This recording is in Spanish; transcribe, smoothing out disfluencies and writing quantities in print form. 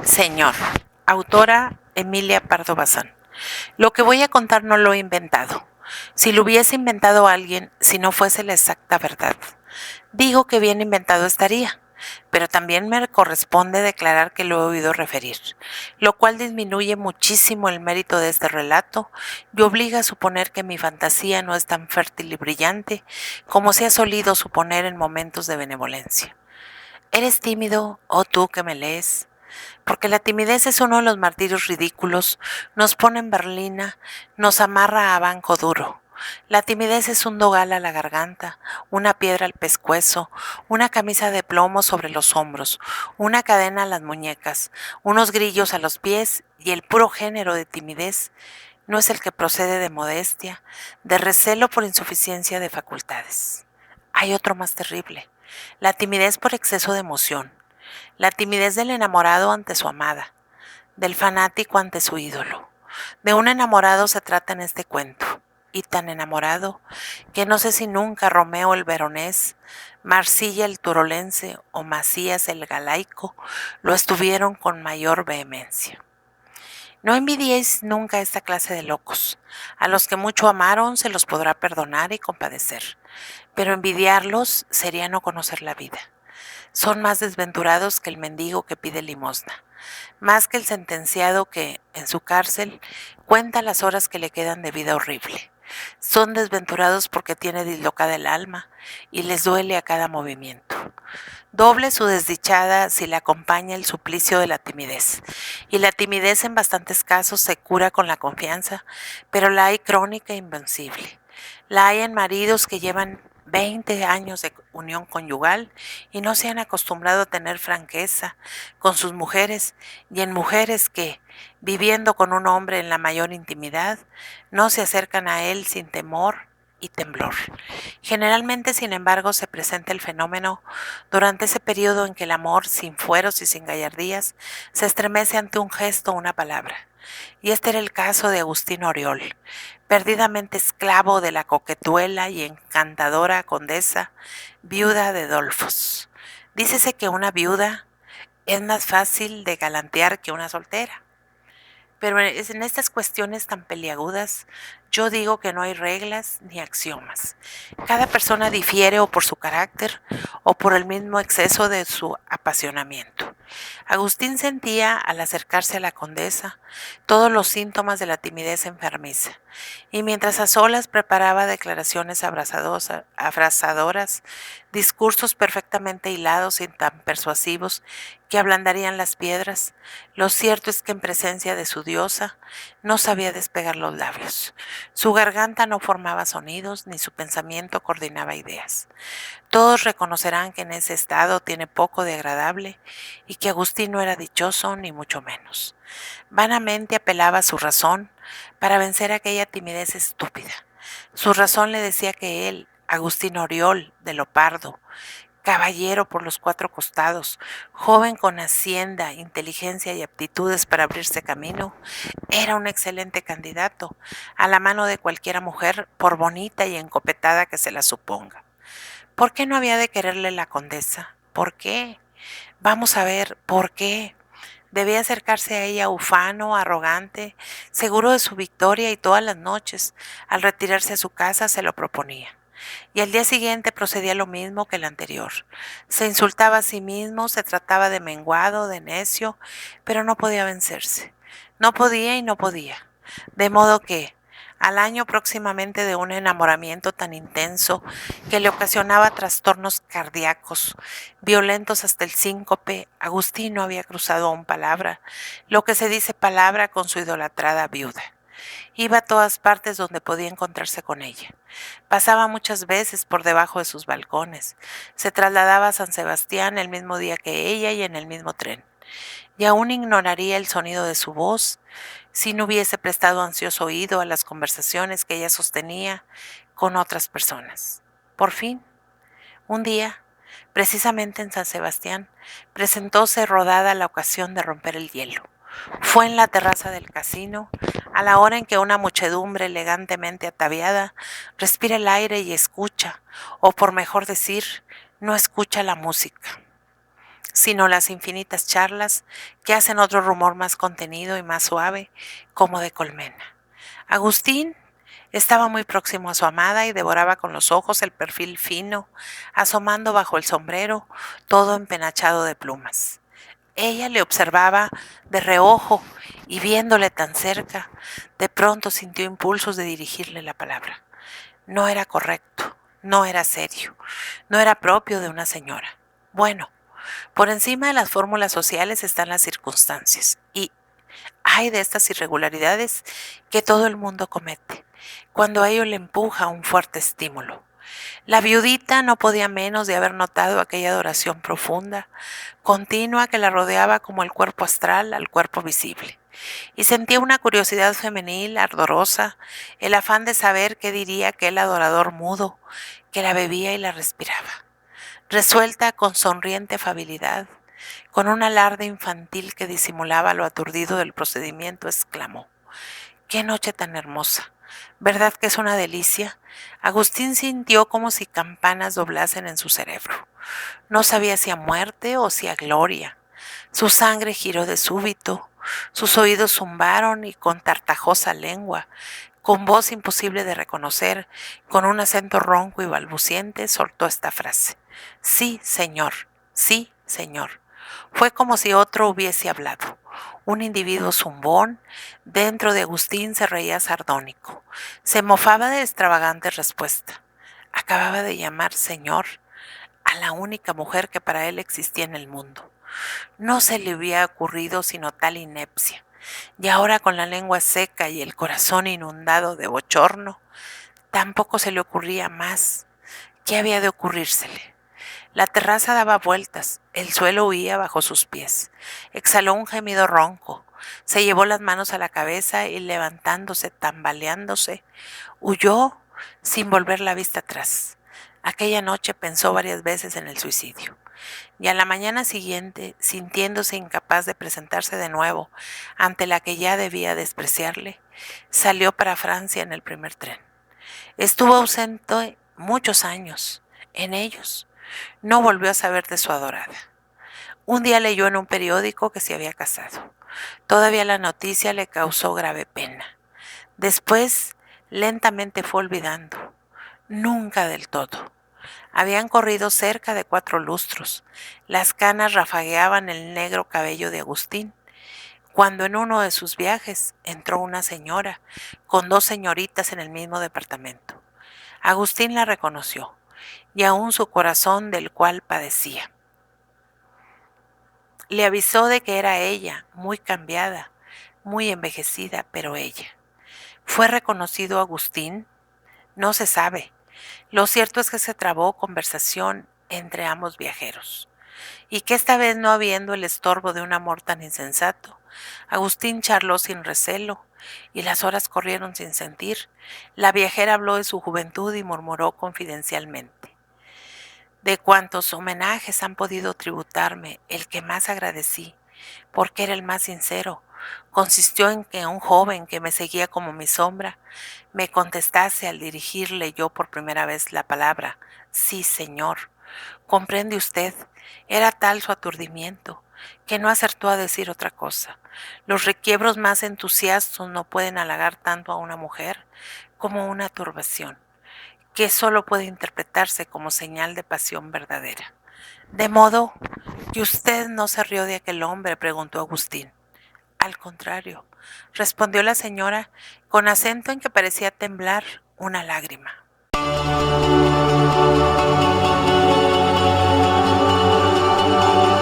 Señor. Autora Emilia Pardo Bazán. Lo que voy a contar no lo he inventado. Si lo hubiese inventado alguien, si no fuese la exacta verdad. Digo que bien inventado estaría, pero también me corresponde declarar que lo he oído referir, lo cual disminuye muchísimo el mérito de este relato y obliga a suponer que mi fantasía no es tan fértil y brillante como se ha solido suponer en momentos de benevolencia. ¿Eres tímido, oh tú que me lees? Porque la timidez es uno de los martirios ridículos, nos pone en berlina, nos amarra a banco duro. La timidez es un dogal a la garganta, una piedra al pescuezo, una camisa de plomo sobre los hombros, una cadena a las muñecas, unos grillos a los pies, y el puro género de timidez no es el que procede de modestia, de recelo por insuficiencia de facultades. Hay otro más terrible, la timidez por exceso de emoción. La timidez del enamorado ante su amada, del fanático ante su ídolo. De un enamorado se trata en este cuento, y tan enamorado que no sé si nunca Romeo el Veronés, Marsilla el Turolense o Macías el Galaico lo estuvieron con mayor vehemencia. No envidiéis nunca esta clase de locos. A los que mucho amaron se los podrá perdonar y compadecer, pero envidiarlos sería no conocer la vida. Son más desventurados que el mendigo que pide limosna, más que el sentenciado que, en su cárcel, cuenta las horas que le quedan de vida horrible. Son desventurados porque tiene dislocada el alma y les duele a cada movimiento. Doble su desdichada si le acompaña el suplicio de la timidez. Y la timidez en bastantes casos se cura con la confianza, pero la hay crónica e invencible. La hay en maridos que llevan 20 años de unión conyugal y no se han acostumbrado a tener franqueza con sus mujeres, y en mujeres que, viviendo con un hombre en la mayor intimidad, no se acercan a él sin temor y temblor. Generalmente, sin embargo, se presenta el fenómeno durante ese periodo en que el amor, sin fueros y sin gallardías, se estremece ante un gesto o una palabra. Y este era el caso de Agustín Oriol, perdidamente esclavo de la coquetuela y encantadora condesa, viuda de Dolfos. Dícese que una viuda es más fácil de galantear que una soltera. Pero en estas cuestiones tan peliagudas, yo digo que no hay reglas ni axiomas. Cada persona difiere o por su carácter o por el mismo exceso de su apasionamiento. Agustín sentía, al acercarse a la condesa, todos los síntomas de la timidez enfermiza, y mientras a solas preparaba declaraciones abrasadoras, discursos perfectamente hilados y tan persuasivos que ablandarían las piedras, lo cierto es que en presencia de su diosa no sabía despegar los labios. Su garganta no formaba sonidos, ni su pensamiento coordinaba ideas. Todos reconocerán que en ese estado tiene poco de agradable y que Agustín no era dichoso ni mucho menos. Vanamente apelaba a su razón para vencer aquella timidez estúpida. Su razón le decía que él, Agustín Oriol de Lopardo, caballero por los 4 costados, joven con hacienda, inteligencia y aptitudes para abrirse camino, era un excelente candidato a la mano de cualquiera mujer, por bonita y encopetada que se la suponga. ¿Por qué no había de quererle la condesa? ¿Por qué? Vamos a ver, ¿por qué? Debía acercarse a ella ufano, arrogante, seguro de su victoria, y todas las noches, al retirarse a su casa, se lo proponía. Y al día siguiente procedía lo mismo que el anterior. Se insultaba a sí mismo, se trataba de menguado, de necio, pero no podía vencerse. No podía y no podía. De modo que, al año próximamente de un enamoramiento tan intenso que le ocasionaba trastornos cardíacos, violentos hasta el síncope, Agustín no había cruzado aún palabra, lo que se dice palabra, con su idolatrada viuda. Iba a todas partes donde podía encontrarse con ella. Pasaba muchas veces por debajo de sus balcones. Se trasladaba a San Sebastián el mismo día que ella y en el mismo tren. Y aún ignoraría el sonido de su voz si no hubiese prestado ansioso oído a las conversaciones que ella sostenía con otras personas. Por fin, un día, precisamente en San Sebastián, presentóse rodada la ocasión de romper el hielo. Fue en la terraza del casino, a la hora en que una muchedumbre elegantemente ataviada respira el aire y escucha, o por mejor decir, no escucha la música. sino las infinitas charlas que hacen otro rumor más contenido y más suave, como de colmena. Agustín estaba muy próximo a su amada y devoraba con los ojos el perfil fino, asomando bajo el sombrero, todo empenachado de plumas. Ella le observaba de reojo y viéndole tan cerca, de pronto sintió impulsos de dirigirle la palabra. No era correcto, no era serio, no era propio de una señora. Bueno, por encima de las fórmulas sociales están las circunstancias y hay de estas irregularidades que todo el mundo comete, cuando a ello le empuja un fuerte estímulo. La viudita no podía menos de haber notado aquella adoración profunda, continua que la rodeaba como el cuerpo astral al cuerpo visible, y sentía una curiosidad femenil ardorosa, el afán de saber qué diría aquel adorador mudo que la bebía y la respiraba. Resuelta con sonriente afabilidad, con un alarde infantil que disimulaba lo aturdido del procedimiento, exclamó: ¡Qué noche tan hermosa! ¿Verdad que es una delicia? Agustín sintió como si campanas doblasen en su cerebro. No sabía si a muerte o si a gloria. Su sangre giró de súbito, sus oídos zumbaron y con tartajosa lengua, con voz imposible de reconocer, con un acento ronco y balbuciente, soltó esta frase: Sí, señor, sí, señor. Fue como si otro hubiese hablado. Un individuo zumbón, dentro de Agustín se reía sardónico. Se mofaba de extravagante respuesta. Acababa de llamar señor a la única mujer que para él existía en el mundo. No se le había ocurrido sino tal inepcia. Y ahora, con la lengua seca y el corazón inundado de bochorno, tampoco se le ocurría más. ¿Qué había de ocurrírsele? La terraza daba vueltas, el suelo huía bajo sus pies. Exhaló un gemido ronco, se llevó las manos a la cabeza y, levantándose, tambaleándose, huyó sin volver la vista atrás. Aquella noche pensó varias veces en el suicidio. Y a la mañana siguiente, sintiéndose incapaz de presentarse de nuevo ante la que ya debía despreciarle, salió para Francia en el primer tren. Estuvo ausente muchos años. En ellos no volvió a saber de su adorada. Un día leyó en un periódico que se había casado. Todavía la noticia le causó grave pena. Después, lentamente fue olvidando. Nunca del todo. Habían corrido cerca de 4 lustros. Las canas rafagueaban el negro cabello de Agustín, cuando en uno de sus viajes entró una señora con 2 señoritas en el mismo departamento. Agustín la reconoció, y aún su corazón, del cual padecía, le avisó de que era ella, muy cambiada, muy envejecida, pero ella. ¿Fue reconocido Agustín? No se sabe. Lo cierto es que se trabó conversación entre ambos viajeros, y que esta vez, no habiendo el estorbo de un amor tan insensato, Agustín charló sin recelo, y las horas corrieron sin sentir. La viajera habló de su juventud y murmuró confidencialmente: de cuantos homenajes han podido tributarme, el que más agradecí, porque era el más sincero, consistió en que un joven que me seguía como mi sombra me contestase al dirigirle yo por primera vez la palabra: sí, señor. Comprende usted, era tal su aturdimiento que no acertó a decir otra cosa. Los requiebros más entusiastos no pueden halagar tanto a una mujer como una turbación, que solo puede interpretarse como señal de pasión verdadera. ¿De modo que usted no se rió de aquel hombre?, preguntó Agustín. Al contrario, respondió la señora con acento en que parecía temblar una lágrima.